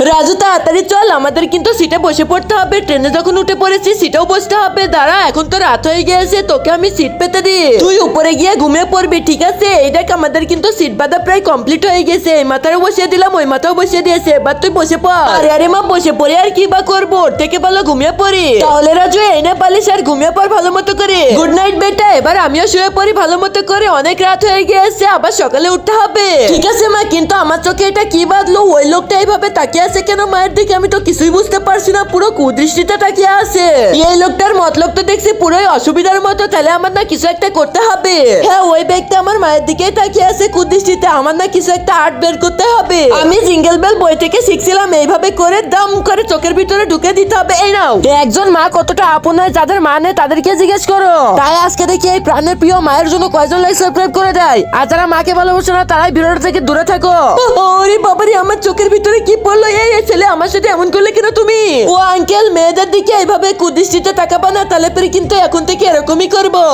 রাজু তাড়াতাড়ি চল, আমাদের কিন্তু সিটে বসে পড়তে হবে। ট্রেনে যখন উঠে পড়েছি সিটেও বসতে হবে। দাঁড়া, এখন তো রাত হয়ে গিয়েছে, তোকে আমি সিট পেতে দিই, তুই উপরে গিয়ে ঘুমিয়ে পড়বি, ঠিক আছে? এই দেখ, আমাদের কিন্তু সিট বাঁধা প্রায় কমপ্লিট হয়ে গেছে। এই মাথাও বসিয়ে দিলাম, ওই মাথাও বসিয়ে দিয়েছে, এবার তুই বসে পড়। আরে আরে মা, বসে পড়ে আর কি বা করবো, ওর থেকে ভালো ঘুমিয়ে পড়ি। তাহলে রাজু এই না পালিস আর ঘুমিয়ে পড় ভালো মতো করে। গুড নাইট বেটা, এবার আমিও শুয়ে পড়ি ভালো মতো করে, অনেক রাত হয়ে গিয়েছে, আবার সকালে উঠতে হবে। ঠিক আছে মা, কিন্তু আমার চোখে এটা কি বাঁধলো? ওই লোকটা এইভাবে তাকিয়ে আছে কেন মায়ের দিকে? আমি তো কিছুই বুঝতে পারছি না, পুরো কুদৃষ্টিতে তাকিয়ে আছে। এই লোকটার মতলব তো দেখছি পুরোই অসুবিধার মতো, তাহলে আমার না কিছু একটা করতে হবে। হ্যাঁ, ওই ব্যক্তি আমার মায়ের দিকে তাকিয়ে আছে কুদৃষ্টিতে, আমার না কিছু একটা আর্ট বের করতে হবে। আমি জিঙ্গেল বেল বই থেকে শিখছিলাম, এইভাবে করে দাম করে চোখের ভিতরে ঢুকে দিতে হবে। এই নাও। একজন মা কতটা আপন হয়, যাদের মা নেই তাদেরকে জিজ্ঞেস করো। তাই আজকে দেখি এই প্রাণের প্রিয় মায়ের জন্য কয়জন লাইক সাবস্ক্রাইব করে দেয়, আর যারা মাকে ভালোবাসে না তারাই ভিডিওটা থেকে দূরে থাকো। ওরে বাবারে, আমার চোখের ভিতরে কি পড়লো? এই ছেলে আমার সাথে এমন করলে কেন তুমি? ও আঙ্কেল, মেয়েদের দিকে এইভাবে কুদৃষ্টিতে তাকাবা না, তাহলে পরে কিন্তু এখন থেকে এরকমই করবো।